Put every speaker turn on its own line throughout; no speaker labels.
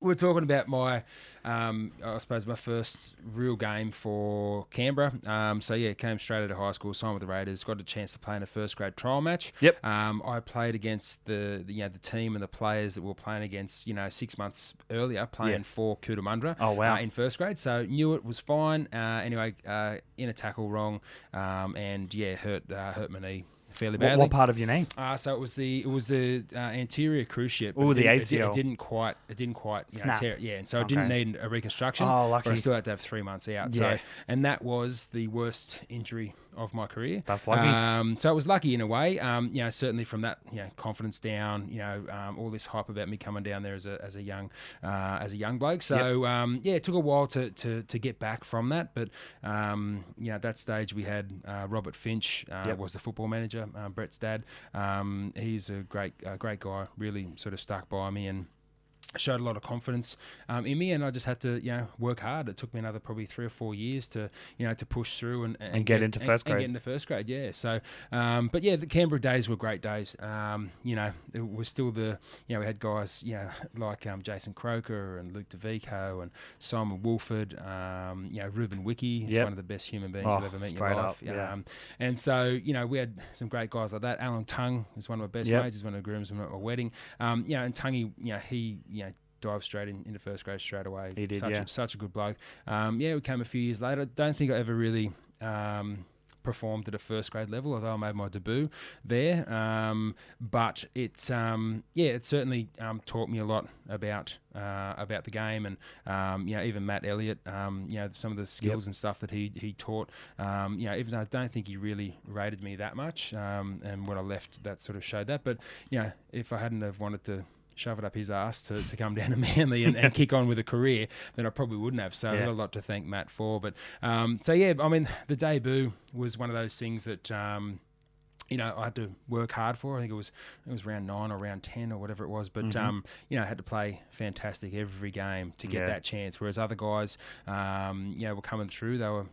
we're talking about my, I suppose my first real game for Canberra. Came straight out of high school, signed with the Raiders, got a chance to play in a first grade trial match.
Yep.
I played against the team and the players that we were playing against, 6 months earlier, playing for Cootamundra.
Oh, wow.
In first grade. So knew it was fine. In a tackle wrong, hurt my knee fairly badly.
What part of your knee?
So it was the anterior cruciate.
Oh, the ACL.
It didn't quite
Snap.
tear it. Yeah, and so it didn't need a reconstruction.
Oh, lucky.
But I still had to have 3 months out.
Yeah.
So, and that was the worst injury of my career.
That's lucky.
So it was lucky in a way. Certainly from that, confidence down. All this hype about me coming down there as a young bloke. So it took a while to get back from that. But at that stage we had Robert Finch was the football manager. Brett's dad. He's a great guy. Really sort of stuck by me and showed a lot of confidence in me, and I just had to work hard. It took me another probably 3 or 4 years to push through and
get into first grade.
And get into first grade, yeah. So, the Canberra days were great days. It was still we had guys like Jason Croker and Luke DeVico and Simon Wolford. Ruben Wiki is one of the best human beings I've ever met in your life. And so we had some great guys like that. Alan Tung is one of my best mates. He's one of the groomsmen at my wedding. And Tungy, he dived straight into first grade straight away.
He did,
such a good bloke. We came a few years later. I don't think I ever really performed at a first grade level, although I made my debut there. But it certainly taught me a lot about the game, and even Matt Elliott, some of the skills and stuff that he taught. Even though I don't think he really rated me that much, and when I left, that sort of showed that. But if I hadn't have wanted to shove it up his ass to come down to Manly and kick on with a career, then I probably wouldn't have. So I've got a lot to thank Matt for. But the debut was one of those things that I had to work hard for. I think it was round 9 or round 10 or whatever it was. But I had to play fantastic every game to get that chance. Whereas other guys, were coming through. They were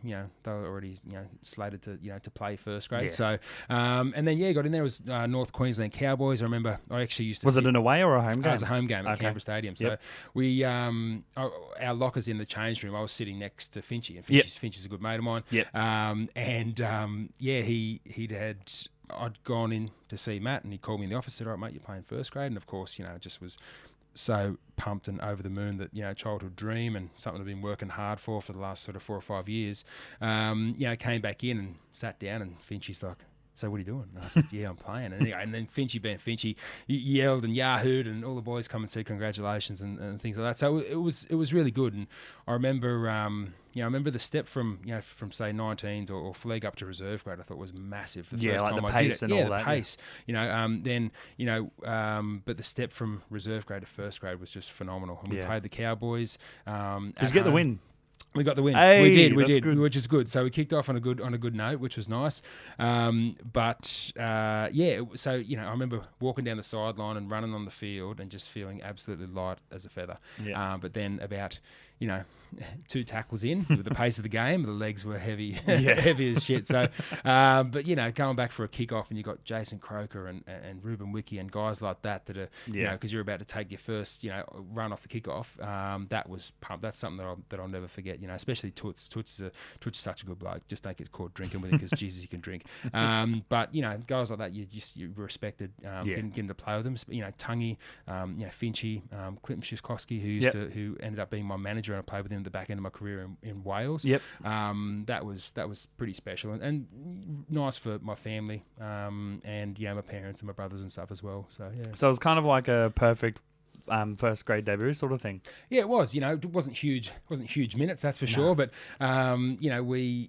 already slated to play first grade. So got in there. It was North Queensland Cowboys. I remember I actually used to.
Was it an away or a home game?
It was a home game at Canberra Stadium. So we our lockers in the change room. I was sitting next to Finchy, and Finch is a good mate of mine. He'd had. I'd gone in to see Matt, and he called me in the office, said, "All right, mate, you're playing first grade." And of course, just was so pumped and over the moon that, childhood dream and something I've been working hard for the last sort of 4 or 5 years. Came back in and sat down, and Finchy's like, "So what are you doing?" And I said, "Yeah, I'm playing." And then Finchy being Finchy, yelled and yahooed, and all the boys come and said congratulations and things like that. So it was really good. And I remember, I remember the step from say 19s or flag up to reserve grade. I thought was massive. The first time
the
I did
pace
it.
and all that.
The pace. But the step from reserve grade to first grade was just phenomenal. And we played the Cowboys. Did
you get the win?
We got the win.
Hey,
we did,
good.
Which is good. So we kicked off on a good note, which was nice. So I remember walking down the sideline and running on the field and just feeling absolutely light as a feather.
Yeah.
But then about 2 tackles in with the pace of the game, the legs were heavy, heavy as shit. So, going back for a kickoff, and you got Jason Croker and Ruben Wiki and guys like that are, because you're about to take your first, run off the kickoff. That was pumped. That's something that I'll never forget. Especially Toots. Toots is such a good bloke. Just don't get caught drinking with him because Jesus, he can drink. But guys like that, you respected. Getting to play with them. Tungy, Finchy, Clinton Shishkowski, who ended up being my manager, and I played with him at the back end of my career in Wales. That was pretty special and nice for my family, and my parents and my brothers and stuff as well. So
So it was kind of like a perfect first grade debut sort of thing.
Yeah, it was. It wasn't huge minutes, that's for sure. But we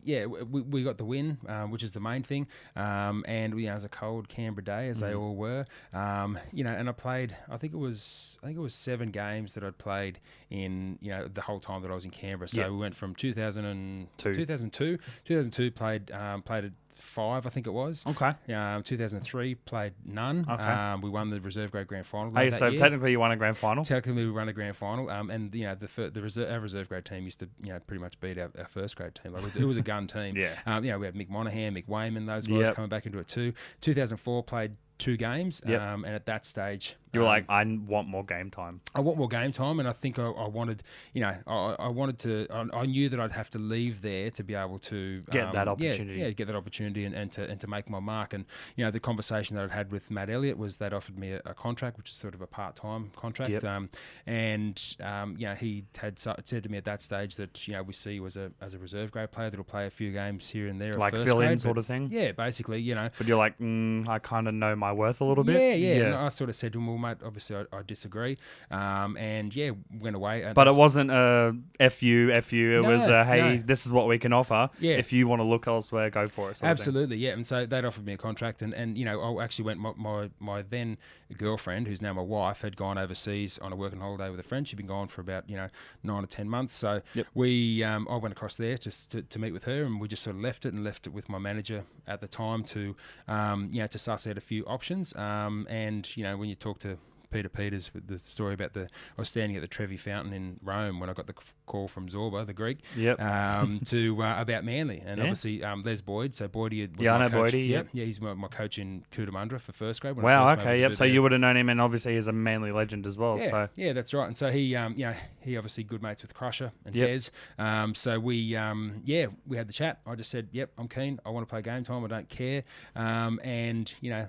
got the win, which is the main thing. And it was a cold Canberra day, as they all were. And I played. I think it was 7 games that I'd played in the whole time that I was in Canberra. So we went from 2002 played at 5, I think it was.
Okay.
2003 played none.
Okay.
We won the reserve grade grand final.
Hey, so technically you won a grand final.
Technically, we won a grand final. And our reserve grade team used to pretty much beat our first grade team. It was a gun team.
Yeah.
We had Mick Monaghan, Mick Wayman, those guys coming back into it too. 2004 played 2 games.
Yep.
And at that stage,
You were like, I want more game time.
I want more game time, and I think I wanted, I wanted to. I knew that I'd have to leave there to be able to
Get that opportunity.
Yeah, get that opportunity, and to make my mark. And the conversation that I'd had with Matt Elliott was that offered me a contract, which is sort of a part-time contract.
Yep.
He had said to me at that stage that we see you as a reserve grade player that'll play a few games here and there,
Like
first
fill in
grade,
sort of thing.
Yeah, basically,
But you're like, I kind of know my worth a little bit.
Yeah. And I sort of said to him, well, mate, obviously I disagree. Went away.
But it wasn't a F you. It was hey,
no.
this is what we can offer.
Yeah.
If you want to look elsewhere, go for it.
Absolutely, yeah. And so they'd offered me a contract, and I actually went. My then girlfriend, who's now my wife, had gone overseas on a working holiday with a friend. She'd been gone for about 9 or 10 months. So I went across there just to meet with her, and we just sort of left it with my manager at the time to to suss out a few options. When you talk to Peter Peters with the story about I was standing at the Trevi Fountain in Rome when I got the call from Zorba, the Greek, about Manly, and obviously Les Boyd. So Boydie was
I know
coach.
Boydie. Yep.
Yeah, he's my coach in Cootamundra for first grade.
Wow. Okay. Yep. So you would have known him, and obviously he's a Manly legend as well.
Yeah, that's right. And so he obviously good mates with Crusher and Des. So we had the chat. I just said, yep, I'm keen. I want to play game time. I don't care.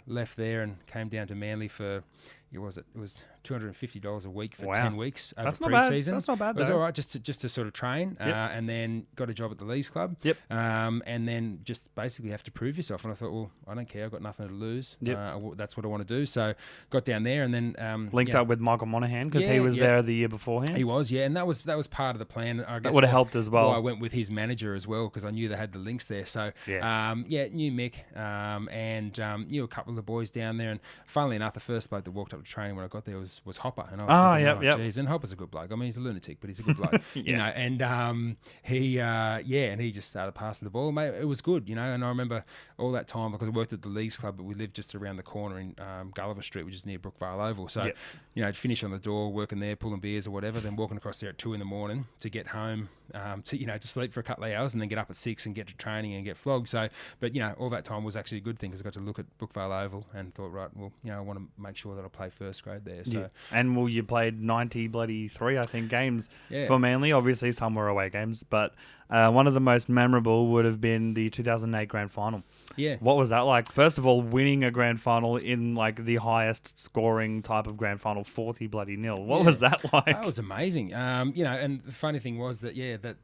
Left there and came down to Manly for. It was $250 a week for 10 weeks over pre-season.
That's not bad.
It was all right just to sort of train, and then got a job at the Leagues Club.
Yep.
And then just basically have to prove yourself. And I thought, well, I don't care. I've got nothing to lose. Yep. That's what I want to do. So got down there, and then
linked up with Michael Monaghan because he was there the year beforehand.
He was, and that was part of the plan. I guess
that would have helped as well.
I went with his manager as well because I knew they had the links there. So knew Mick, and knew a couple of the boys down there. And funnily enough, the first bloke that walked up to training when I got there was Hopper, and I was thinking, geez, and Hopper's a good bloke. I mean, he's a lunatic, but he's a good bloke, And he just started passing the ball. Mate, it was good, And I remember all that time because I worked at the Leagues Club, but we lived just around the corner in Gulliver Street, which is near Brookvale Oval. So, I'd finish on the door, working there, pulling beers or whatever, then walking across there at 2 a.m. to get home, to sleep for a couple of hours, and then get up at 6 and get to training and get flogged. So, but all that time was actually a good thing because I got to look at Brookvale Oval and thought, right, well, I want to make sure that I play first grade there. So,
and you played 93, I think, games for Manly. Obviously, some were away games, but one of the most memorable would have been the 2008 grand final.
Yeah.
What was that like? First of all, winning a grand final in like the highest scoring type of grand final, 40-0. What was that like? That
was amazing. And the funny thing was that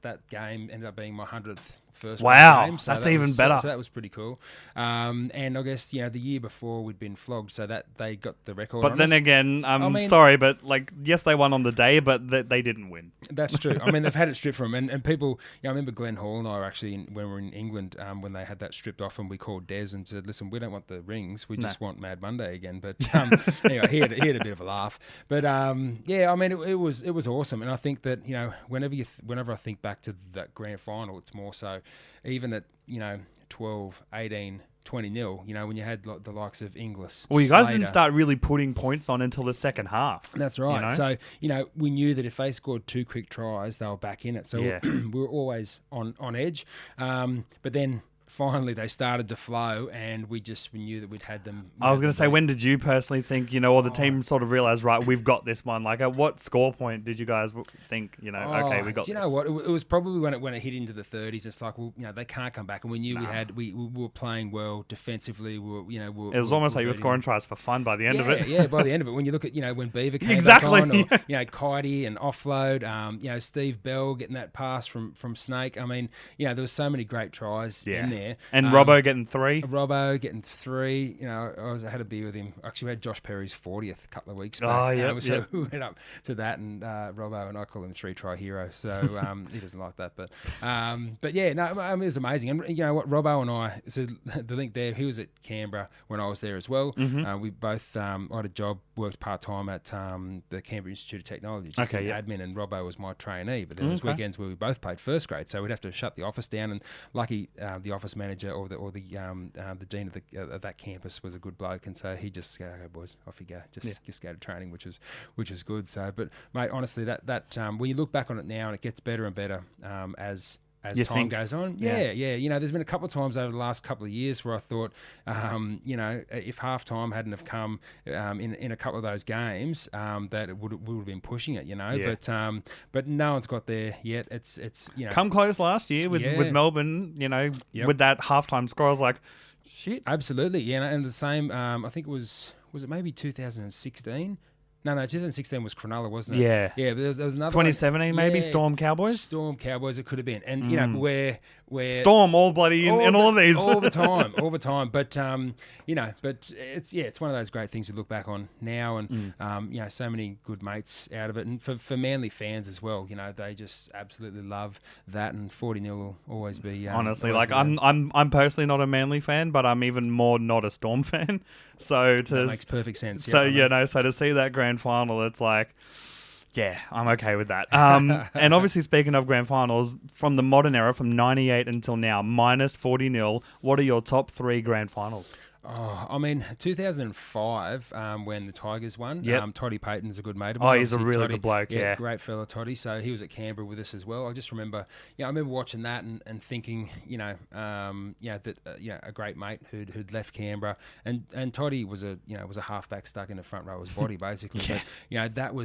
that game ended up being my 100th first game. So
that's even better.
So that was pretty cool. And I guess the year before we'd been flogged, so that they got the record.
But then again, sorry, but yes, they won on the day, but they didn't win.
That's true. I mean, they've had it stripped from them, and people. I remember Glenn Hall and I were actually when we were in England when they had that stripped off, and we called Des and said, "Listen, we don't want the rings. We just want Mad Monday again." But anyway, he had a bit of a laugh. But I mean, it was awesome, and I think that whenever I think back to that grand final, it's more so even at 12, 18. 20-0, when you had the likes of Inglis.
Well, you guys didn't start really putting points on until the second half.
That's right. So, we knew that if they scored 2 quick tries, they were back in it. So we were always on edge. But then finally they started to flow, and we knew that we'd had them.
I was going to say, when did you personally think, or the team sort of realised, right, we've got this one? Like, at what score point did you guys think, okay, we got this?
Do you know what? It was probably when it hit into the 30s. It's like, well, they can't come back, and we knew we were playing well defensively.
It was almost like you were scoring tries for fun by the end of it.
Yeah, by the end of it. When you look at, when Beaver came back on, or Kitey and offload, Steve Bell getting that pass from Snake. I mean, there was so many great tries in there.
And Robbo getting 3.
I had a beer with him. Actually, we had Josh Perry's 40th a couple of weeks back. So we went up to that, and Robbo, and I call him 3-try hero. So he doesn't like that. But it was amazing. And you know what, Robbo and I, so the link there, he was at Canberra when I was there as well.
Mm-hmm.
We both, I had a job, worked part-time at the Canberra Institute of Technology, just in admin, and Robbo was my trainee. But there was weekends where we both played first grade, so we'd have to shut the office down. And lucky the office manager or the dean of that campus was a good bloke, and so he just go, "Okay, boys, off you go, just go to training," which was good. So, but mate, honestly, that when you look back on it now, and it gets better and better as as time goes on. Yeah. You know, there's been a couple of times over the last couple of years where I thought, you know, if halftime hadn't have come in a couple of those games, that it would have been pushing it, you know. Yeah. But no one's got there yet. It's you know,
come close last year with Melbourne, you know, with that halftime score. I was like, shit.
Absolutely, yeah. And the same. I think it was it maybe 2016. No, 2016 was Cronulla, wasn't it?
Yeah.
Yeah, but there was another
2017 maybe, Storm Cowboys?
Storm Cowboys, it could have been. And, you know, where
Storm all bloody in all of these.
all the time. But, you know, it's one of those great things we look back on now and, you know, so many good mates out of it. And for Manly fans as well, you know, they just absolutely love that, and 40-0 will always be...
honestly, always like, I'm personally not a Manly fan, but I'm even more not a Storm fan. So
that makes perfect sense.
So, you know, so to see that grand final, it's like... Yeah, I'm okay with that. And obviously, speaking of grand finals, from the modern era, from 98 until now, minus 40-0, what are your top 3 grand finals?
Oh, I mean, 2005, when the Tigers won.
Yep.
Toddy Payton's a good mate of mine.
Oh, he's a really good bloke, yeah.
Great fella, Toddy. So he was at Canberra with us as well. I just remember, I remember watching that and thinking, that a great mate who'd left Canberra, and Toddy was a halfback stuck in the front row of his body basically.
Yeah.
But that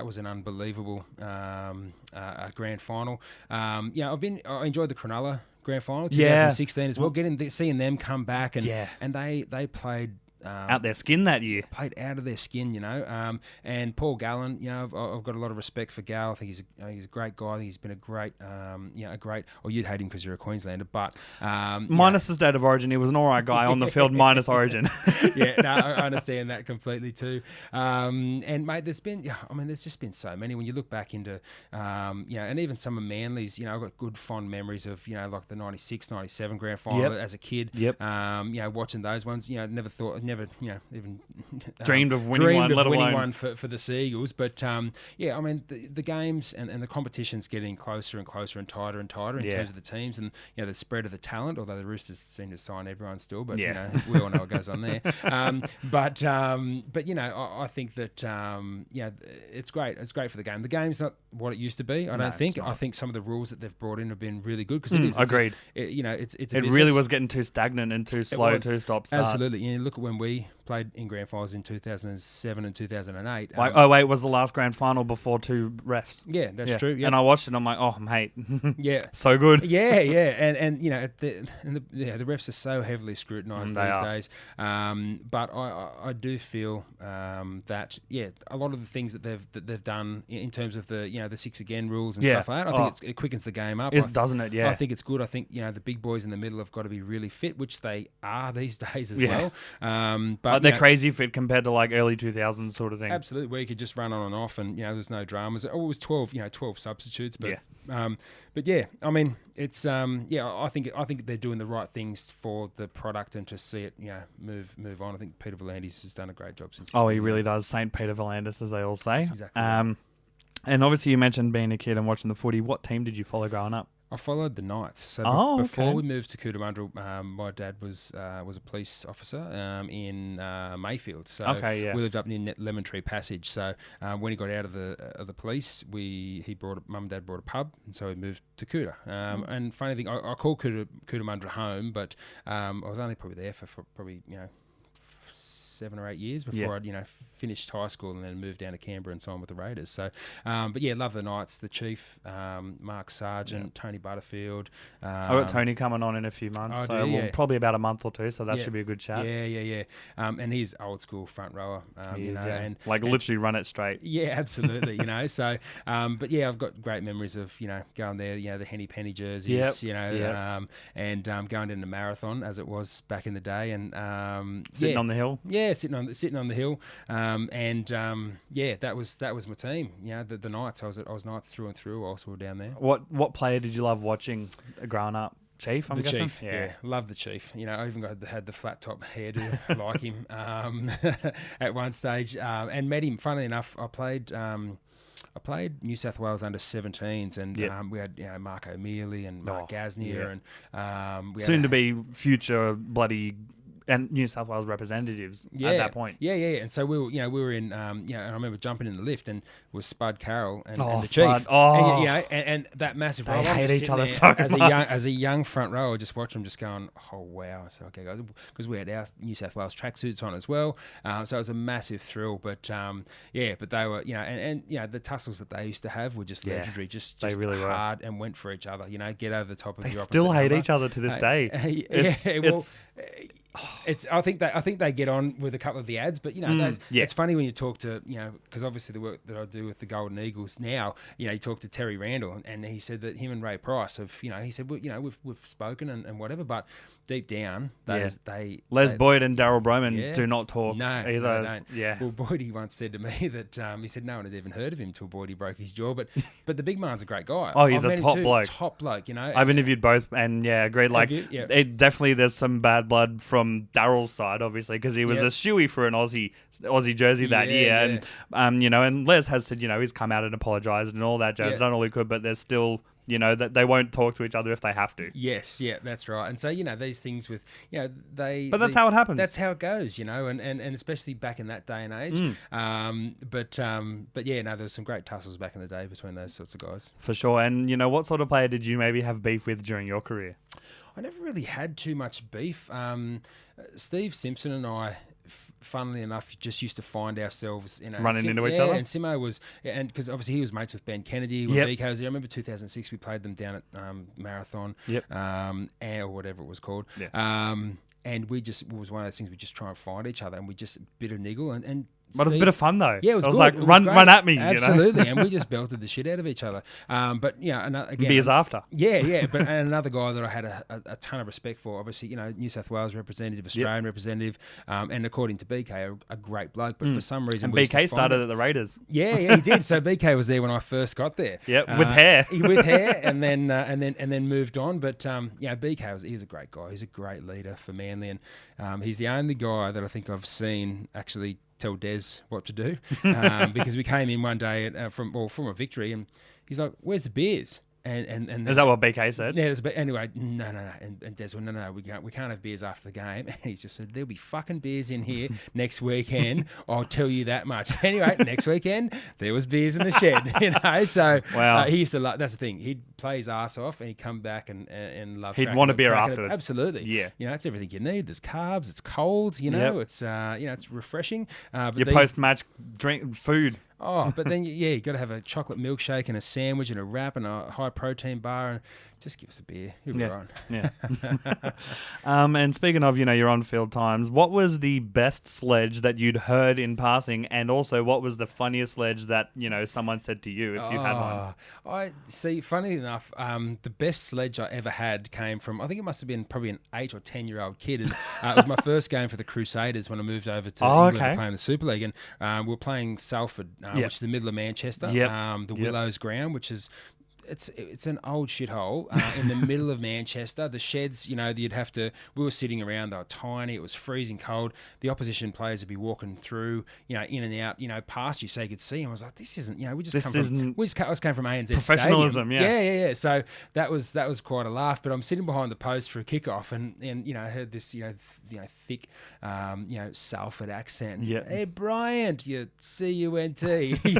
was an unbelievable grand final. I enjoyed the Cronulla grand final 2016 as well, seeing them come back and they played
out their skin that year.
Played out of their skin, you know. And Paul Gallen, you know, I've got a lot of respect for Gal. I think he's a great guy. I think he's been a great, or you'd hate him because you're a Queenslander, but
minus the state of origin, he was an all right guy on the field minus origin.
I understand that completely too. And mate, there's just been so many. When you look back into, and even some of Manly's, you know, I've got good fond memories of, you know, like the 96, 97 grand final as a kid.
Yep.
Watching those ones, you know, never, even
dreamed of winning one, let alone
one for the Seagulls. But the games and the competition's getting closer and closer and tighter in terms of the teams and, you know, the spread of the talent. Although the Roosters seem to sign everyone still, but you know, we all know what goes on there. But you know, I think that it's great. It's great for the game. The game's not what it used to be. I don't think. I think some of the rules that they've brought in have been really good because it is.
Agreed.
It
really was getting too stagnant and too slow, too stop-start.
Absolutely. You know, look at when we played in grand finals in 2007 and 2008.
Was the last grand final before 2 refs?
Yeah, that's true. Yep.
And I watched it and I'm like, oh, mate.
Yeah.
So good.
Yeah. And you know, the refs are so heavily scrutinised these days. But I do feel that, a lot of the things that they've done in terms of the 6 again rules and stuff like that, I think it quickens the game up.
Doesn't it? Yeah.
I think it's good. I think, you know, the big boys in the middle have got to be really fit, which they are these days as well.
But they're crazy fit compared to like early 2000s sort of thing.
Absolutely, where you could just run on and off, and, you know, there's no dramas. It was 12 substitutes, but I mean, it's I think they're doing the right things for the product and to see it, you know, move on. I think Peter V'landys has done a great job since.
He really does. Saint Peter V'landys, as they all say.
That's exactly right.
And obviously, you mentioned being a kid and watching the footy. What team did you follow growing up?
I followed the Knights. So before we moved to Cootamundra, my dad was a police officer in Mayfield. So we lived up near Lemon Tree Passage. So when he got out of the police, mum and dad brought a pub, and so we moved to Cooter. And funny thing, I called Cootamundra home, but I was only probably there for probably 7 or 8 years before I'd, you know, finished high school and then moved down to Canberra and signed with the Raiders. So, love the Knights, the Chief, Mark Sargent, Tony Butterfield.
I've got Tony coming on in a few months, probably about a month or two, so that should be a good chat.
Yeah. And he's old school front rower,
and literally run it straight.
Yeah, absolutely, you know. So, I've got great memories of, you know, going there, you know, the Henny Penny jerseys, and going in the marathon as it was back in the day, and
sitting on the hill.
Yeah, sitting on the hill, that was my team. You know, the Knights. I was Knights through and through. Also, we were down there.
What player did you love watching growing up? Chief, I'm guessing.
Chief, yeah, love the Chief. You know, I even had the flat top hairdo like him at one stage, and met him. Funnily enough, I played New South Wales under 17s, and we had, you know, Mark O'Mealy and Mark Gasnier, and
soon to be future bloody and New South Wales representatives at that point.
Yeah. And so we were in, and I remember jumping in the lift and was Spud Carroll and the
Spud.
chief.
Oh.
And that massive
They
role. I'm
hate
just
each other
sitting there
so much.
as a young front rower, just watching them just going, oh, wow. So, okay, guys, because we had our New South Wales tracksuits on as well. So it was a massive thrill. But, but they were, and the tussles that they used to have were just legendary, just
they really
hard and went for each other, get over the top of
They
your opposite
still hate
number.
each other to this day.
I think they get on with a couple of the ads, but it's funny when you talk to because obviously the work that I do with the Golden Eagles now, you talk to Terry Randall and he said that him and Ray Price have he said we've spoken and whatever, but deep down Les
Boyd and Daryl Broman do not talk either.
No, don't.
Yeah.
Well, Boydie once said to me that he said no one had even heard of him till Boydie broke his jaw, but the big man's a great guy.
Oh, he's
I've
a
met him
top
too.
bloke.
Top bloke,
I've interviewed both and agreed. Like it definitely there's some bad blood from Daryl's side, obviously, because he was a shoey for an Aussie jersey that year, and and Les has said he's come out and apologised and all that jazz, done all he could, but there's still that they won't talk to each other if they have to.
Yes, that's right. And so these things with they.
But that's how it happens.
That's how it goes, and especially back in that day and age. But there was some great tussles back in the day between those sorts of guys.
For sure. And what sort of player did you maybe have beef with during your career?
I never really had too much beef. Steve Simpson and I, funnily enough, just used to find ourselves
running into each other.
And Simo was, and because obviously he was mates with Ben Kennedy when BK was there. I remember 2006 we played them down at Marathon, or whatever it was called. And we just, it was one of those things, we just try and find each other and we just bit of niggle and
but it was a bit of fun though.
Yeah, it was good.
Like, run at me.
Absolutely. And we just belted the shit out of each other. But again,
beers after.
Yeah. But and another guy that I had a ton of respect for, obviously, New South Wales representative, Australian representative, and according to BK, a great bloke. But for some reason,
and BK started at the Raiders.
Yeah, he did. So BK was there when I first got there.
Yeah, with hair.
With hair, and then moved on. But BK he was a great guy. He's a great leader for Manly, and he's the only guy that I think I've seen actually tell Des what to do, because we came in one day from a victory, and he's like, "Where's the beers?" And
is that what BK said?
Yeah, anyway, no. And Des went, no, we can't have beers after the game. And he's just said, there'll be fucking beers in here next weekend. I'll tell you that much. Anyway, next weekend, there was beers in the shed, So
wow.
He used to love, that's the thing. He'd play his ass off and he'd come back and love
he'd want a beer afterwards.
Absolutely.
Yeah.
It's everything you need. There's carbs, it's cold, it's, it's refreshing. But
your post-match drink food.
Oh, but then, you got to have a chocolate milkshake and a sandwich and a wrap and a high-protein bar and just give us a beer. You'll be right.
Yeah. And speaking of, your on-field times, what was the best sledge that you'd heard in passing, and also what was the funniest sledge that, someone said to you if you had one?
I see, funny enough, the best sledge I ever had came from, I think it must have been probably an 8 or 10-year-old kid. And it was my first game for the Crusaders when I moved over to England to play in the Super League. And we were playing Salford, which is the middle of Manchester, the Willows ground, which is... It's an old shithole in the middle of Manchester. The sheds, you'd have to... We were sitting around. They were tiny. It was freezing cold. The opposition players would be walking through, in and out, past you so you could see. And I was like, this isn't... I just came from ANZ
professionalism.
Stadium. Yeah. So that was quite a laugh. But I'm sitting behind the post for a kickoff, and I heard this thick Salford accent.
Yeah.
Hey Bryant, you CUNT. He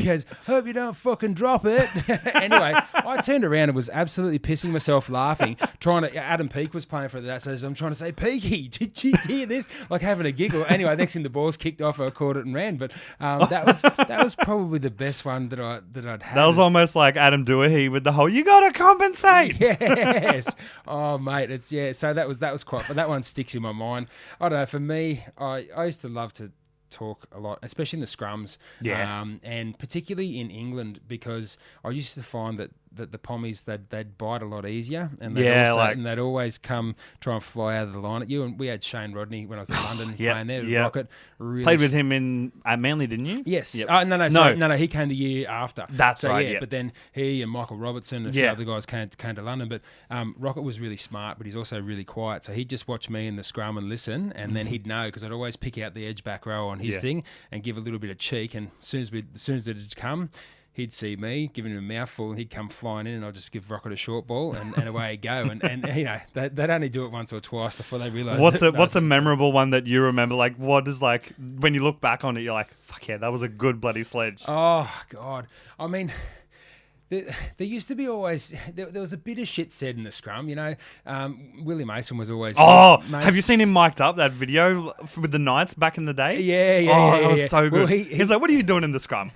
goes, hope you don't fucking drop it. Anyway, I turned around and was absolutely pissing myself laughing, Adam Peake was playing for that, so I'm trying to say, Peaky, did you hear this? Like having a giggle. Anyway, next thing the ball's kicked off, I caught it and ran. But that was probably the best one that I'd had.
That was almost like Adam Doohy with the whole, you got to compensate.
Yes. Oh, mate, so that was quite, but that one sticks in my mind. I don't know, for me, I used to love to talk a lot, especially in the scrums, and particularly in England, because I used to find that the Pommies, they'd bite a lot easier, and they'd always come try and fly out of the line at you. And we had Shane Rodney when I was in London playing there, Rocket. Really
played with him at Manly, didn't you?
Yes.
Yep.
No, he came the year after.
That's right.
But then he and Michael Robertson and a few other guys came to London. But Rocket was really smart, but he's also really quiet. So he'd just watch me in the scrum and listen, and then he'd know, because I'd always pick out the edge back row on his thing and give a little bit of cheek. And as soon as it had come, he'd see me giving him a mouthful, and he'd come flying in, and I'd just give Rocket a short ball, and away he'd go. And they'd only do it once or twice before they realise.
What's a memorable one that you remember? Like, what is like when you look back on it, you're like, fuck yeah, that was a good bloody sledge.
Oh God, I mean. There used to be always there was a bit of shit said in the scrum, Willie Mason was always.
Have you seen him mic'd up that video with the Knights back in the day?
Yeah.
That was so good. Well, he's like, "What are you doing in the scrum?"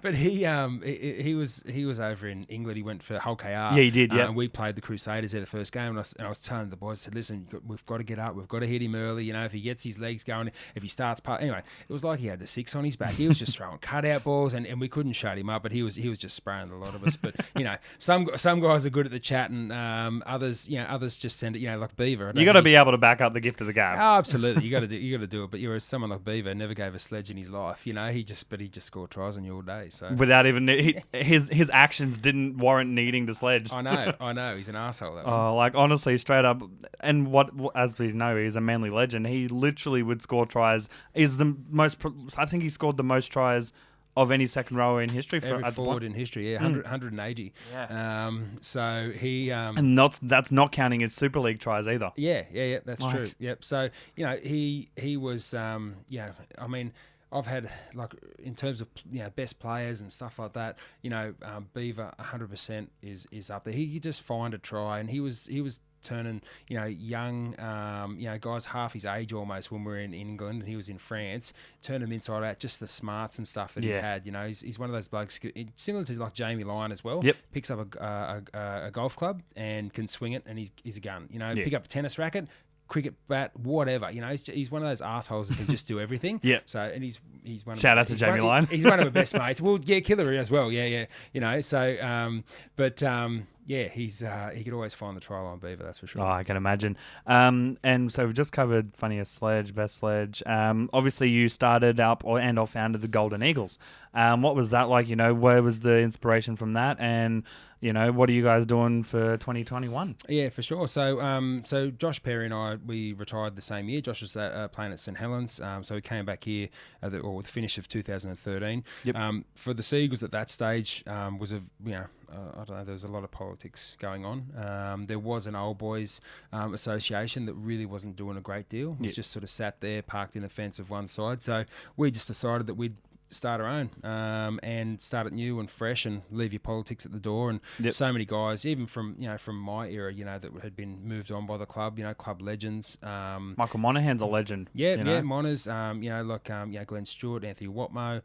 But he was over in England. He went for Hull KR.
Yeah, he did. Yeah,
and we played the Crusaders there the first game, and I was telling the boys, I said, "Listen, we've got to get up. We've got to hit him early. If he gets his legs going, if he starts anyway." It was like he had the 6 on his back. He was just throwing cutout balls, and we couldn't shut him up. But he was just spraying a lot of us. But some guys are good at the chat, and others just send it. Like Beaver.
You got to be able to back up the gift of the gab.
Oh, absolutely, you got to do it. But someone like Beaver never gave a sledge in his life. He just scored tries on you all day. So
without even his actions didn't warrant needing the sledge.
I know. He's an asshole. That one.
Oh, like honestly, straight up. And what, as we know, he's a Manly legend. He literally would score tries. I think he scored the most tries of any second rower in history.
Every forward in history, 180.
Yeah.
So he...
and that's not counting his Super League tries either.
Yeah, that's true. Yep. So, he was, I mean... I've had, like, in terms of, best players and stuff like that, Beaver 100% is up there. He could just find a try, and he was turning, young, guys half his age almost when we were in England and he was in France, turn them inside out, just the smarts and stuff that he's had. He's one of those blokes, similar to like Jamie Lyon as well.
Yep.
Picks up a golf club and can swing it, and he's a gun. Pick up a tennis racket, cricket bat, whatever. He's one of those assholes that can just do everything.
Yeah.
So, and he's one.
Shout out to Jamie Lyon.
He's one of my best mates. Well, yeah, Killer as well. Yeah. So, he could always find the try line, Beaver. That's for sure.
Oh, I can imagine. And so we've just covered funniest sledge, best sledge. Obviously, you started up or founded the Golden Eagles. What was that like? Where was the inspiration from that? And what are you guys doing for 2021?
Yeah, for sure. So Josh Perry and I, we retired the same year. Josh was playing at St Helens, so we came back here with the finish of 2013.
Yep.
For the Seagulls at that stage was I don't know, there was a lot of politics going on. There was an old boys association that really wasn't doing a great deal. It was just sort of sat there, parked in the fence of one side. So we just decided that we'd start our own and start it new and fresh and leave your politics at the door. And so many guys, even from my era, that had been moved on by the club, club legends.
Michael Monaghan's a legend.
Moners, Glenn Stewart, Anthony Watmo,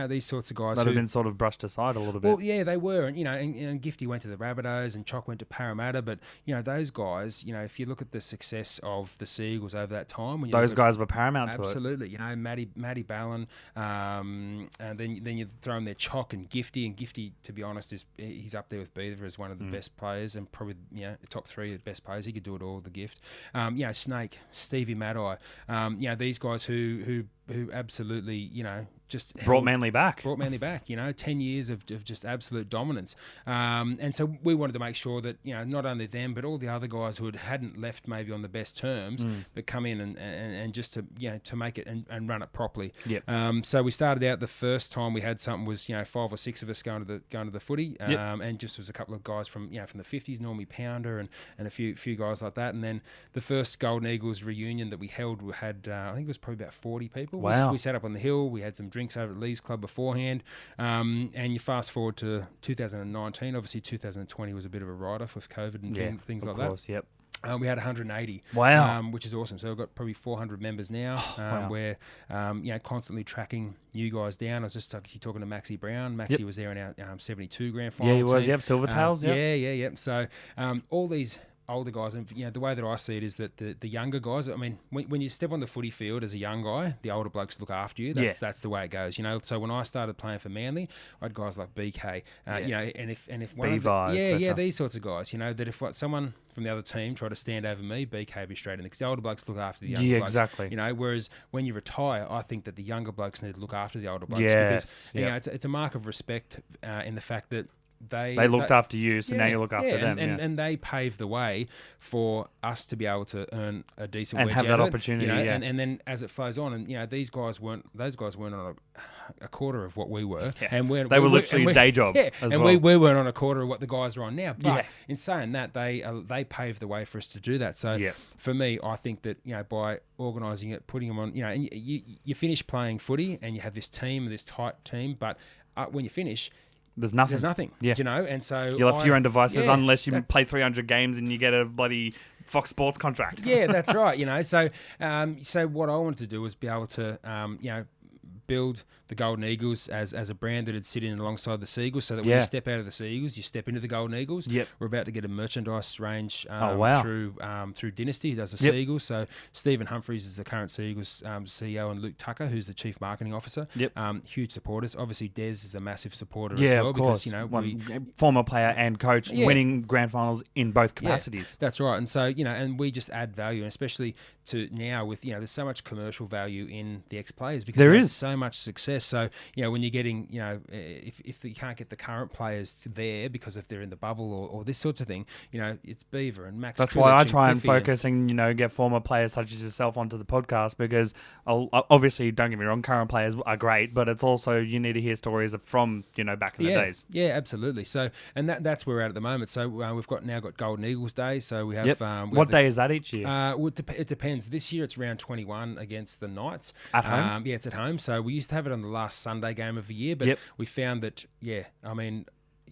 these sorts of guys
that have been sort of brushed aside a little bit.
Well, yeah, they were, and Gifty went to the Rabbitohs and Chock went to Parramatta, but those guys, if you look at the success of the Seagulls over that time,
those guys were paramount to it.
Absolutely, Matty Ballon. And then you throw in there Chock and Gifty. To be honest, he's up there with Beaver as one of the best players and probably top 3 best players. He could do it all. The Gift, Snake, Stevie Maddai. These guys who absolutely just
brought Manly back.
10 years of just absolute dominance. And so we wanted to make sure that, not only them, but all the other guys who hadn't left maybe on the best terms, but come in and just to make it and run it properly.
Yep.
So we started out, the first time we had something was, 5 or 6 of us going to the footy. And just was a couple of guys from the 50s, Normie Pounder and a few guys like that. And then the first Golden Eagles reunion that we held, we had, I think it was probably about 40 people.
Wow.
We sat up on the hill, we had some drinks over at Lee's Club beforehand, and you fast forward to 2019. Obviously 2020 was a bit of a write-off with COVID and things like that.
Yep.
We had 180.
Wow.
Which is awesome. So we've got probably 400 members now.
Wow.
We're constantly tracking you guys down. I was just actually talking to Maxie Brown. Maxie was there in our 72 grand final.
Yeah, he was.
Team.
Yep. Silvertails.
Yep. So all these older guys, and the way that I see it is that the younger guys, I mean, when you step on the footy field as a young guy, the older blokes look after you. That's the way it goes. So when I started playing for Manly, I had guys like BK, and if one
Beaver,
these sorts of guys, that if someone from the other team tried to stand over me, BK would be straight in, because the older blokes look after the younger blokes.
Exactly.
Whereas when you retire, I think that the younger blokes need to look after the older blokes, because it's a mark of respect in the fact that
They looked after you, so now you look after them.
And they paved the way for us to be able to earn a decent
and
wage
have
out
that
of it,
opportunity.
and then as it flows on, and those guys weren't on a quarter of what we were, and
they were literally day job.
And we weren't on a quarter of what the guys are on now. But in saying that, they paved the way for us to do that. So for me, I think that by organising it, putting them on, and you finish playing footy, and you have this team, this tight team, but when you finish,
there's nothing.
Yeah. And so
you're left to your own devices unless you play 300 games and you get a bloody Fox Sports contract.
Yeah, that's right. So what I wanted to do was be able to, build the Golden Eagles as a brand that would sit in alongside the Seagulls, so that when you step out of the Seagulls, you step into the Golden Eagles.
Yep.
We're about to get a merchandise range through Dynasty, who does the Seagulls. So Stephen Humphries is the current Seagulls CEO, and Luke Tucker, who's the Chief Marketing Officer.
Yep.
Huge supporters. Obviously, Des is a massive supporter as well.
Of course.
Because,
former player and coach, winning grand finals in both capacities.
Yeah, that's right. And so, and we just add value, and especially to now with, there's so much commercial value in the ex-players because there is so much success. So, when you're getting, if you can't get the current players there because if they're in the bubble or this sorts of thing, it's Beaver and Max.
That's why I try and focus and, get former players such as yourself onto the podcast because obviously, don't get me wrong, current players are great, but it's also, you need to hear stories from, back in the days.
Yeah, absolutely. So, and that's where we're at the moment. So we've now got Golden Eagles Day. So we have...
what day is that each year?
It depends. This year it's round 21 against the Knights.
At home?
Yeah, it's at home. So we used to have it on the last Sunday game of the year, but we found that,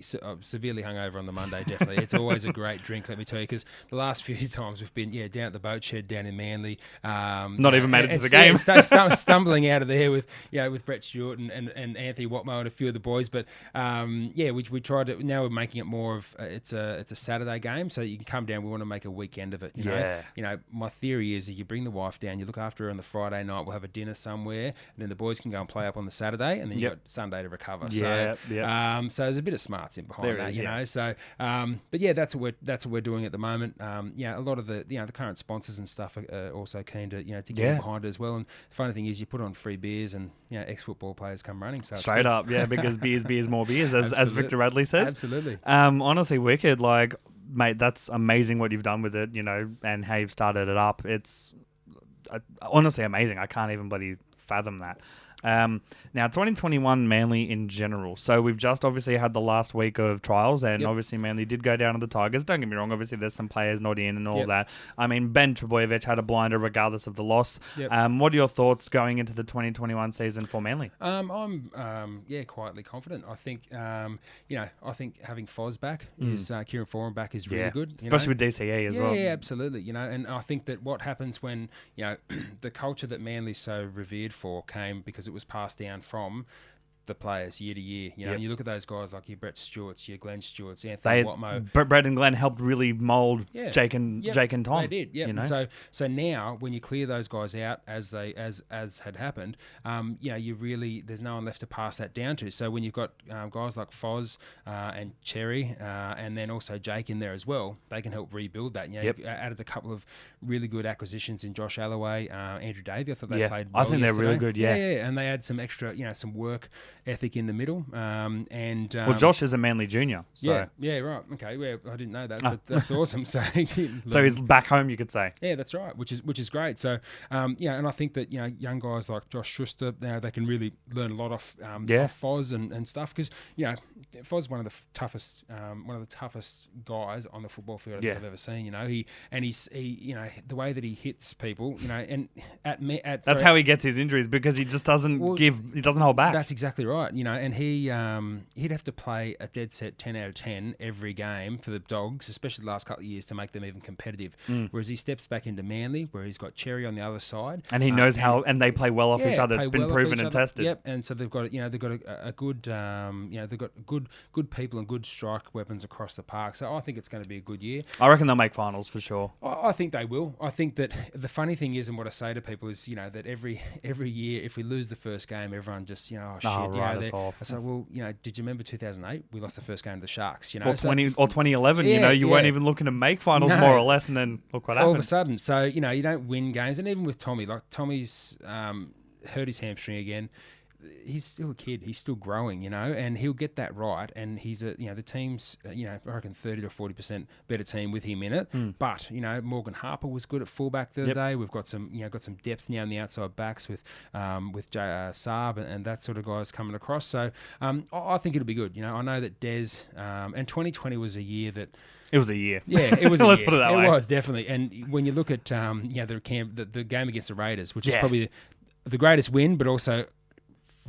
severely hungover on the Monday, definitely. It's always a great drink, let me tell you, because the last few times we've been down at the boat shed down in Manly.
Not even made it to the game.
Stumbling out of there with Brett Stewart and Anthony Watmo and a few of the boys. But we tried to. Now we're making it more of it's a Saturday game, so you can come down. We want to make a weekend of it. You know, my theory is if you bring the wife down, you look after her on the Friday night. We'll have a dinner somewhere, and then the boys can go and play up on the Saturday, and then you've got Sunday to recover. So there's a bit of smarts in behind that, you know. So, but that's what we're doing at the moment. A lot of the current sponsors and stuff are also keen to to get behind it as well. And the funny thing is, you put on free beers, and ex-football players come running. So
straight up, because beers, more beers, as Victor Radley says.
Absolutely.
Honestly, wicked. Like, mate, that's amazing what you've done with it. And how you've started it up. It's honestly amazing. I can't even bloody fathom that. Now, 2021 Manly in general. So we've just obviously had the last week of trials, and obviously Manly did go down to the Tigers. Don't get me wrong, obviously there's some players not in and all that. I mean, Ben Trebojevic had a blinder regardless of the loss. What are your thoughts going into the 2021 season for Manly?
I'm quietly confident. I think I think having Foz back is Kieran Foran back is really good,
especially with DCE as well.
Yeah, absolutely. And I think that what happens when the culture that Manly's so revered for came because it was passed down from the players year to year, and you look at those guys like your Brett Stewarts, your Glenn Stewarts, Anthony Watmo.
Brett and Glenn helped really mould Jake and Tom.
They did, So now when you clear those guys out as had happened, you really there's no one left to pass that down to. So when you've got guys like Foz and Cherry, and then also Jake in there as well, they can help rebuild that. You've added a couple of really good acquisitions in Josh Alloway, Andrew Davey. I thought they played well.
I think they're really good.
And they had some extra, some work ethic in the middle.
Josh is a Manly junior. So.
Yeah, right. Okay, well, I didn't know that, but that's awesome. So
he's back home, you could say.
Yeah, that's right, which is great. So, and I think that young guys like Josh Schuster, they can really learn a lot off Foz and stuff because Foz is one of the toughest guys on the football field I've ever seen. He the way that he hits people, and that's
how he gets his injuries because he just doesn't he doesn't hold back.
That's exactly right. And he'd have to play a dead set 10 out of 10 every game for the Dogs, especially the last couple of years, to make them even competitive. Whereas he steps back into Manly, where he's got Cherry on the other side,
and he knows how, and they play well off each other. It's been proven and tested.
Yep, and so they've got a good they've got good people and good strike weapons across the park. So I think it's going to be a good year.
I reckon they'll make finals for sure.
I think they will. I think that the funny thing is, and what I say to people is, that every year, if we lose the first game, everyone just
that's awful.
I said, well, did you remember 2008? We lost the first game to the Sharks.
Or 2011. You weren't even looking to make finals more or less, and then look what happened.
All of a sudden, so you don't win games, and even with Tommy, like Tommy's hurt his hamstring again. he's still a kid. He's still growing, and he'll get that right. And he's the team's, I reckon 30 to 40% better team with him in it. But, Morgan Harper was good at fullback the other day. We've got some depth now in the outside backs with Saab and that sort of guys coming across. So I think it'll be good. I know that Des, and 2020 was a year that,
it was a year.
Yeah, it was a
Let's
year.
put it that way.
It was, definitely. And when you look at the game against the Raiders, which is probably the greatest win, but also,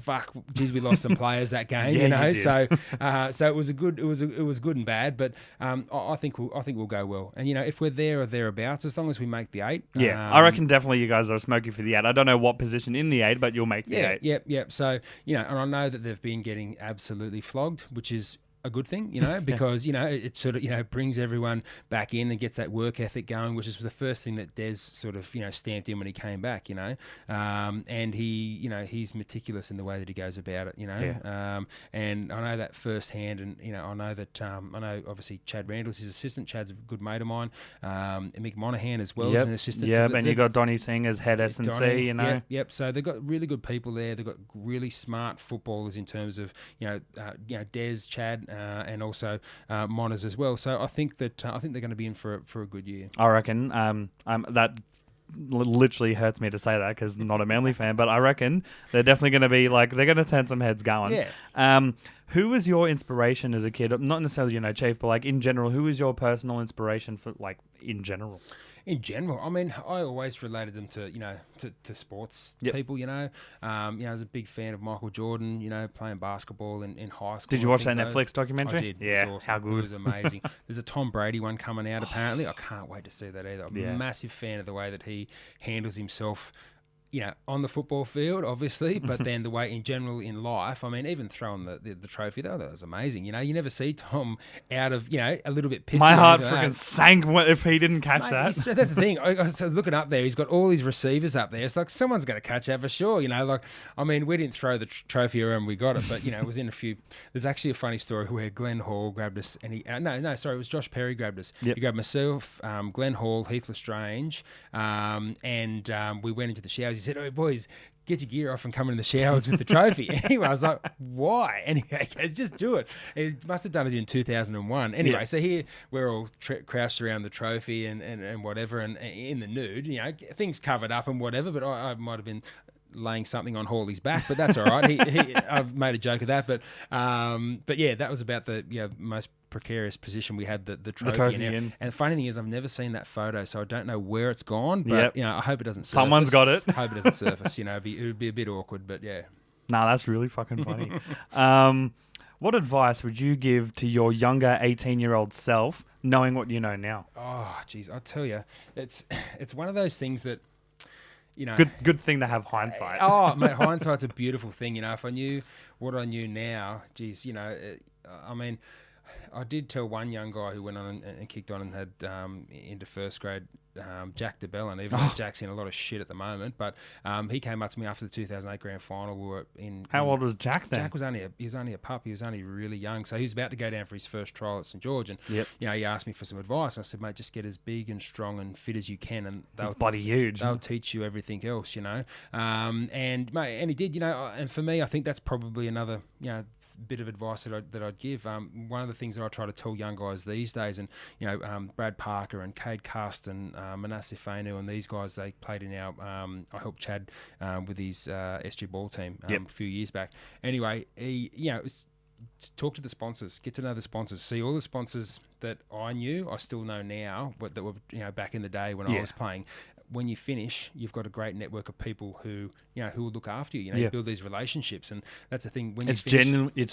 we lost some players that game,
Yeah, you did.
So it was good and bad, but I think we'll go well. And if we're there or thereabouts, as long as we make the 8.
I reckon definitely you guys are smoking for the 8. I don't know what position in the 8, but you'll make the 8.
Yep. So and I know that they've been getting absolutely flogged, which is a good thing, because, it sort of, brings everyone back in and gets that work ethic going, which is the first thing that Des sort of, stamped in when he came back, and he, he's meticulous in the way that he goes about it, and I know that firsthand, and, I know that, I know obviously Chad Randall's his assistant. Chad's a good mate of mine, and Mick Monaghan as well as an assistant.
Yeah, and you got Donnie Singh as head S&C,
Yep. So they've got really good people there. They've got really smart footballers in terms of, Des, Chad, and also Monas as well. So I think they're going to be in for a good year.
I reckon that literally hurts me to say that because I'm not a Manly fan, but I reckon they're definitely going to be they're going to turn some heads going.
Yeah.
Who was your inspiration as a kid? Not necessarily Chief, but in general, who was your personal inspiration for in general?
In general, I mean, I always related them to to sports people. I was a big fan of Michael Jordan. Playing basketball in high school.
Did you watch that Netflix documentary?
I did.
Yeah,
it was awesome.
How good?
It was amazing. There's a Tom Brady one coming out. Apparently, I can't wait to see that either. I'm a massive fan of the way that he handles himself. On the football field, obviously, but then the way in general in life, I mean, even throwing the trophy, though, that was amazing. You never see Tom out of, a little bit pissy.
My heart freaking sank if he didn't catch that.
That's the thing. I was looking up there. He's got all his receivers up there. It's like someone's going to catch that for sure. We didn't throw the trophy around. We got it, but, it was in a few. There's actually a funny story where Glenn Hall grabbed us and it was Josh Perry grabbed us.
Yep.
He grabbed myself, Glenn Hall, Heath Lestrange, and we went into the showers. He said, "Oh, boys, get your gear off and come in the showers with the trophy." Anyway, I was like, why? Anyway, guys, just do it. It must have done it in 2001. Anyway, so here we're all crouched around the trophy and whatever, and in the nude, things covered up and whatever, but I might have been laying something on Hawley's back, but that's all right. I've made a joke of that, but yeah, that was about the most precarious position we had the trophy in. And the funny thing is, I've never seen that photo, so I don't know where it's gone. But I hope it doesn't surface.
Someone's got it.
I hope it doesn't surface. It would be a bit awkward, but yeah.
Nah, that's really fucking funny. What advice would you give to your younger 18-year-old self, knowing what you know now?
Oh, geez, I'll tell you, it's one of those things that.
Good thing to have hindsight.
Oh, mate, hindsight's a beautiful thing. If I knew what I knew now, geez, I mean, I did tell one young guy who went on and kicked on and had into first grade, Jack DeBellin, even though Jack's in a lot of shit at the moment, but he came up to me after the 2008 grand final. We were
How old was Jack then?
Jack was only a pup. He was only really young, so he was about to go down for his first trial at St George, and he asked me for some advice. And I said, mate, just get as big and strong and fit as you can, and
It's bloody huge.
They'll teach you everything else, and mate, and he did, and for me, I think that's probably another, bit of advice that I'd give. One of the things that I try to tell young guys these days, and Brad Parker and Cade Custon, Manasseh Fainu, and these guys, they played in our. I helped Chad with his SG ball team a few years back. Anyway, talk to the sponsors, get to know the sponsors, see all the sponsors that I knew, I still know now, but that were back in the day when I was playing. When you finish, you've got a great network of people who who will look after you. You build these relationships, and that's the thing. When
it's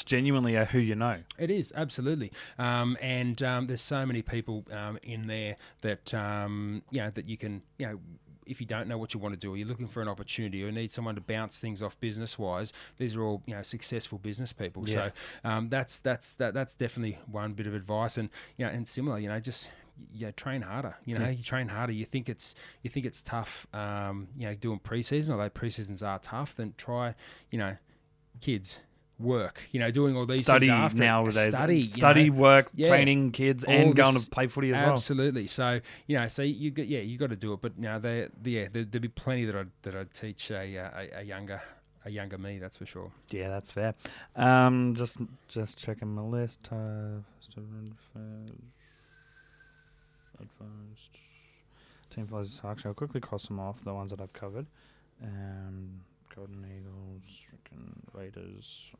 genuinely a who you know.
It is, absolutely, and there's so many people in there that that you can if you don't know what you want to do, or you're looking for an opportunity, or need someone to bounce things off business wise, these are all successful business people. So that's definitely one bit of advice, and and similar, just. Train harder. You train harder. You think it's tough. Doing preseason, although preseasons are tough. Then try, kids work. Doing all these
study
things after
nowadays. Study, work, training kids, all and going to play footy as well.
Absolutely. So so you got to do it. But there'll be plenty that I'd teach a younger a younger me, that's for sure.
Yeah, that's fair. Just checking my list. Advanced team flies. Actually, I'll quickly cross them off, the ones that I've covered. Golden Eagles, Raiders.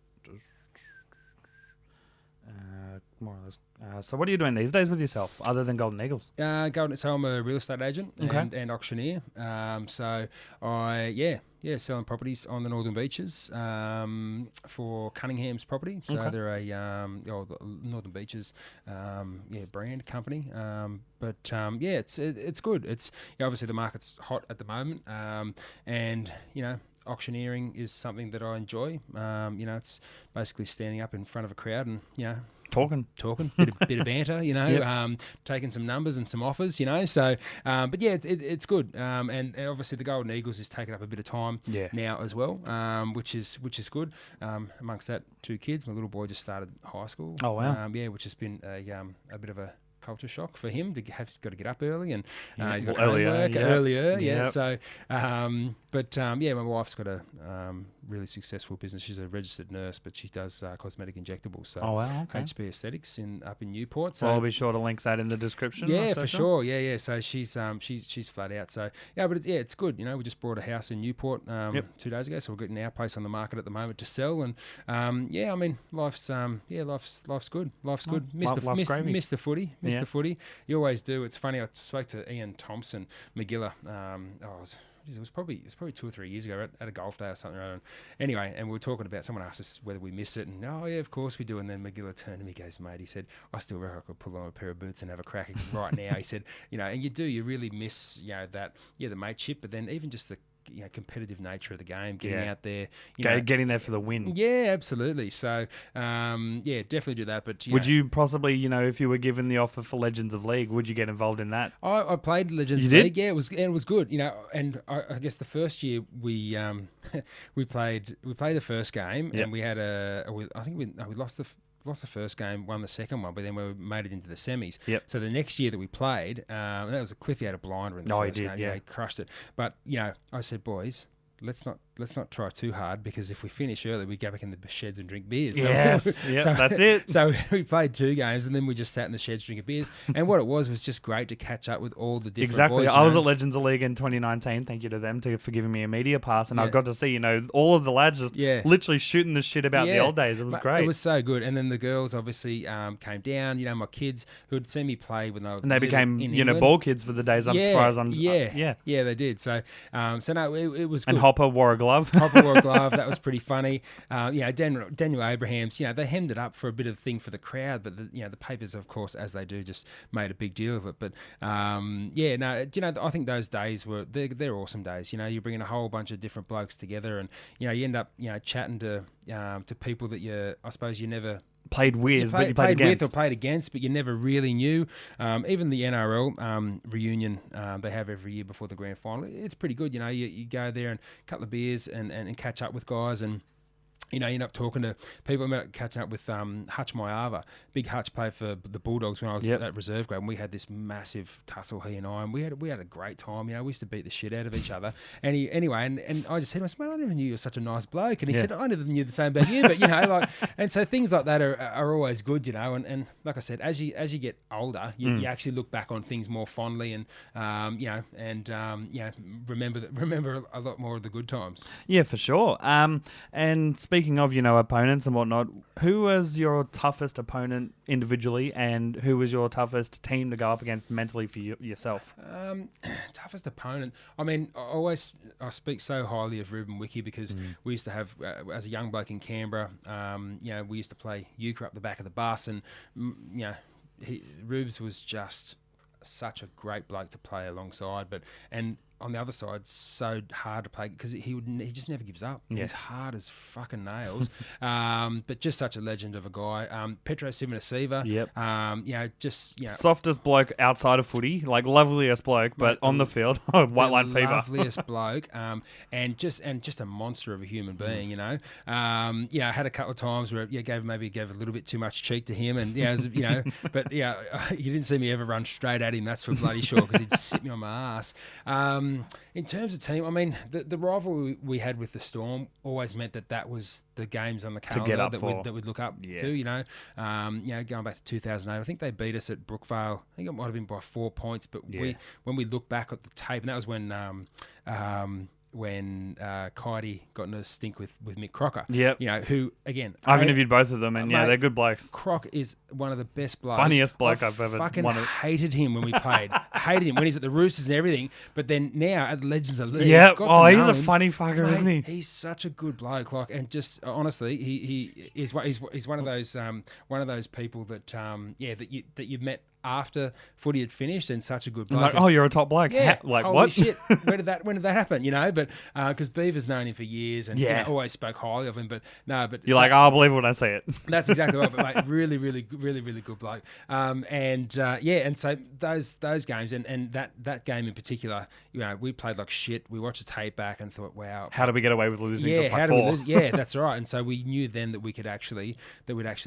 More or less. So what are you doing these days with yourself other than Golden Eagles?
So I'm a real estate agent
Okay.
and auctioneer. So selling properties on the Northern Beaches for Cunningham's property. So
Okay.
they're the Northern Beaches brand company. It's good. It's obviously the market's hot at the moment, and auctioneering is something that I enjoy. It's basically standing up in front of a crowd and talking, bit of banter,
Yep.
taking some numbers and some offers, So, it's good. And obviously the Golden Eagles is taking up a bit of time now as well, which is good. Amongst that, 2 kids. My little boy just started high school.
Oh, wow.
Which has been a bit of a culture shock for him to have. He's got to get up early and he's got homework earlier.
Yep.
So, my wife's got a really successful business. She's a registered nurse, but she does cosmetic injectables. So,
oh wow, okay.
HB Aesthetics up in Newport. So
I'll be sure to link that in the description.
Yeah, for sure. Yeah. So she's flat out. So it's good. We just bought a house in Newport 2 days ago. So we're getting our place on the market at the moment to sell. And life's good. Life's good. Miss the footy. Miss the footy. You always do. It's funny. I spoke to Ian Thompson McGilla. It was probably 2 or 3 years ago at a golf day or something. Anyway, and we were talking about, someone asked us whether we miss it, and of course we do. And then McGilla turned to me, goes, mate, he said, I still reckon I could pull on a pair of boots and have a crack right now. He said, and you really miss, the mateship, but then even just the competitive nature of the game, getting out there,
getting there for the win.
Yeah, absolutely. So, definitely do that. But
would you possibly, if you were given the offer for Legends of League, would you get involved in that?
I played Legends of League. Yeah, it was good. And I guess the first year we played the first game, and we had we lost the first game, won the second one, but then we made it into the semis.
Yep.
So the next year that we played, and that was a Cliffy had a blinder in the first game.
Yeah,
he crushed it. But I said, boys, let's not try too hard, because if we finish early, we go back in the sheds and drink beers. So
that's it.
So we played 2 games, and then we just sat in the sheds drinking beers. And what it was just great to catch up with all the different boys.
I was at Legends of League in 2019. Thank you to them for giving me a media pass, and I got to see all of the lads just literally shooting the shit about the old days. It was great.
It was so good. And then the girls obviously came down. My kids who had seen me play when they
became ball kids for the days. As far as I'm
they did. So it was good.
And Hopper wore a glove.
Hopper wore a glove. That was pretty funny. Daniel Abrahams, they hemmed it up for a bit of a thing for the crowd, but the papers, of course, as they do, just made a big deal of it. But I think those days they're awesome days. You're bringing a whole bunch of different blokes together, and you end up chatting to people that you never
played with, but you played against.
Or played against, but you never really knew. Even the NRL reunion they have every year before the grand final, it's pretty good. You go there and a couple of beers and catch up with guys, and you end up talking to people. I ended up catching up with Hutch Mayava. Big Hutch played for the Bulldogs when I was at reserve grade, and we had this massive tussle, he and I, and we had a great time. We used to beat the shit out of each other. And and I just said to him, mate, I never knew you were such a nice bloke. And he said, I never knew the same about you, but and so things like that are always good, and like I said, as you get older, you actually look back on things more fondly, and remember a lot more of the good times.
Yeah, for sure. And speaking of, opponents and whatnot, who was your toughest opponent individually, and who was your toughest team to go up against mentally for yourself?
Toughest opponent. I mean, I speak so highly of Ruben Wiki, because we used to have, as a young bloke in Canberra, we used to play euchre up the back of the bus, and Rubes was just such a great bloke to play alongside, and on the other side, so hard to play, because he just never gives up. Yeah. He's hard as fucking nails, but just such a legend of a guy. Petro Sivanasiva,
softest bloke outside of footy, like loveliest bloke, but on the field, white line fever.
Loveliest bloke, and just a monster of a human being. I had a couple of times where gave a little bit too much cheek to him, and but you didn't see me ever run straight at him. That's for bloody sure, because he'd sit me on my ass. In terms of team, I mean, the rivalry we had with the Storm always meant that was the games on the calendar that we'd look up to. You know, going back to 2008, I think they beat us at Brookvale. I think it might have been by 4 points, but when we look back at the tape, and that was when Kitey got into a stink with Mick Crocker.
Yep.
You know, who, again...
I've interviewed both of them, and they're good blokes.
Croc is one of the best blokes.
Funniest bloke I've ever...
fucking hated him when we played. Hated him when he's at the Roosters and everything. But then now at the Legends of the League...
Yeah. Oh, he's a funny fucker, isn't he?
He's such a good bloke. Like, and just, honestly, he's one of those people that, that you've met after footy had finished, and such a good bloke.
Like, you're a top bloke.
Yeah,
like
holy
what?
Shit. When did that happen? You know, but because Beaver's known him for years and always spoke highly of him. But
you're like, I'll believe it when I see it.
That's exactly right. But mate, really good bloke. And so those games and that game in particular, you know, we played like shit. We watched the tape back and thought, wow,
how did we get away with losing?
Yeah,
just
how
by
did we
4?
lose? Yeah, that's right. And so we knew then that we'd actually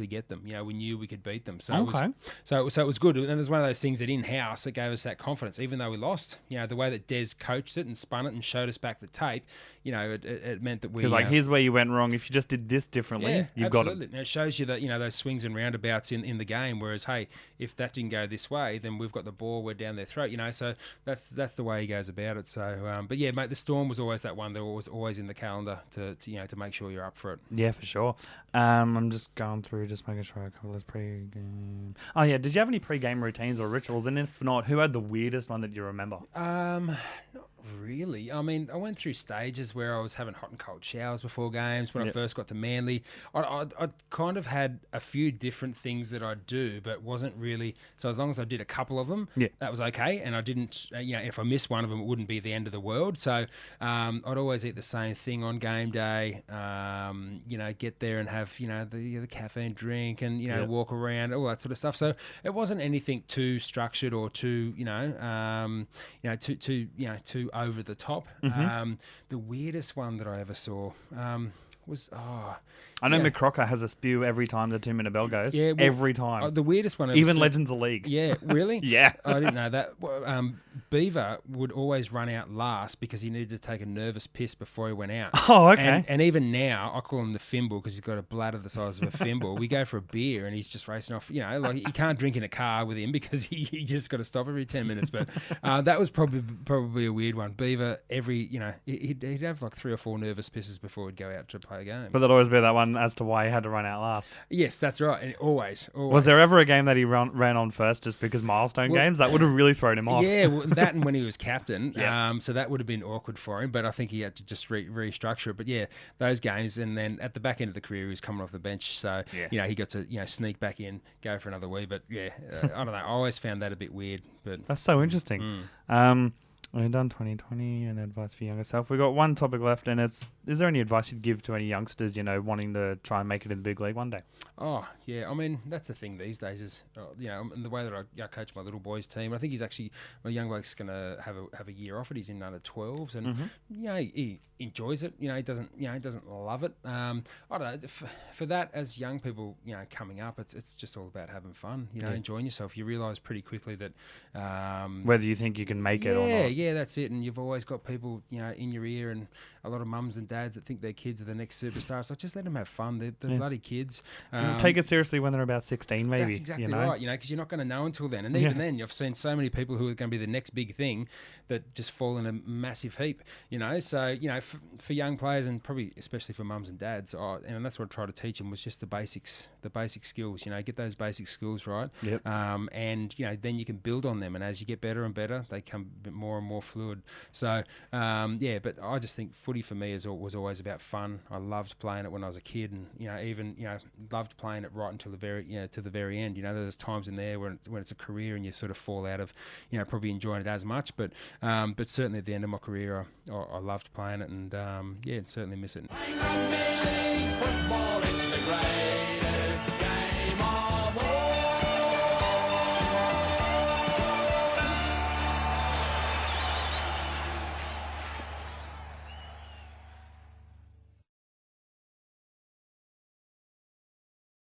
get them. You know, we knew we could beat them. So it was good. And it was one of those things that in-house that gave us that confidence, even though we lost. You know, the way that Des coached it and spun it and showed us back the tape, you know, it meant that we...
Because, like, here's where you went wrong. If you just did this differently, you've got it.
And it shows you that, you know, those swings and roundabouts in the game, whereas, hey, if that didn't go this way, then we've got the ball, we're down their throat, you know, so that's the way he goes about it. So, but yeah, mate, the Storm was always that one that was always in the calendar to make sure you're up for it.
Yeah, for sure. I'm just going through, just making sure I cover this pre-game. Oh, yeah, did you have any pre-game routines or rituals? And if not, who had the weirdest one that you remember?
Not really. I mean, I went through stages where I was having hot and cold showers before games. When I first got to Manly, I kind of had a few different things that I'd do, but wasn't really. So as long as I did a couple of them, that was okay. And I didn't, if I missed one of them, it wouldn't be the end of the world. So I'd always eat the same thing on game day. Get there and have the caffeine drink and walk around, all that sort of stuff. So it wasn't anything too structured or too too over the top. The weirdest one that I ever saw was
I know Mick Crocker has a spew every time the 2-minute bell goes. Yeah, every time.
The weirdest one.
Even Legends of the League.
Yeah, really?
Yeah.
I didn't know that. Beaver would always run out last because he needed to take a nervous piss before he went out.
Oh, okay.
And even now, I call him the Fimble because he's got a bladder the size of a thimble. We go for a beer and he's just racing off. You know, like you can't drink in a car with him because he just got to stop every 10 minutes. But that was probably a weird one. Beaver, he'd have like 3 or 4 nervous pisses before he'd go out to play a game.
But there'd always be that one as to why he had to run out last.
Yes, that's right. And always.
Was there ever a game that he ran on first just because milestone games? That would have really thrown him off.
Yeah, that and when he was captain. So that would have been awkward for him, but I think he had to just restructure it. But yeah, those games, and then at the back end of the career, he was coming off the bench. So, he got to sneak back in, go for another wee. But yeah, I don't know. I always found that a bit weird. But
that's so interesting. We've done 2020 and advice for younger self. We've got one topic left, and it's: is there any advice you'd give to any youngsters, wanting to try and make it in the big league one day?
Oh, yeah. I mean, that's the thing these days is, and the way that I coach my little boys team, I think he's actually, my young bloke's going to have a year off it. He's in under 12s, and, he enjoys it. He doesn't love it. I don't know. For that, as young people, coming up, it's just all about having fun, enjoying yourself. You realise pretty quickly that...
whether you think you can make it or not.
Yeah, that's it. And you've always got people, in your ear, and a lot of mums and dads that think their kids are the next superstars. So just let them have fun. They're bloody kids.
Take it seriously when they're about 16, maybe.
That's exactly right, because you're not going to know until then. And even then, you've seen so many people who are going to be the next big thing that just fall in a massive heap, So, for young players, and probably especially for mums and dads, and that's what I try to teach them, was just the basic skills, get those basic skills right.
Yep.
And, then you can build on them. And as you get better and better, they come a bit more and more fluid. So, but I just think footy for me was always about fun. I loved playing it when I was a kid, and even loved playing it right until the very end. There's times in there when it's a career and you sort of fall out of probably enjoying it as much. But certainly at the end of my career, I loved playing it, and certainly miss it.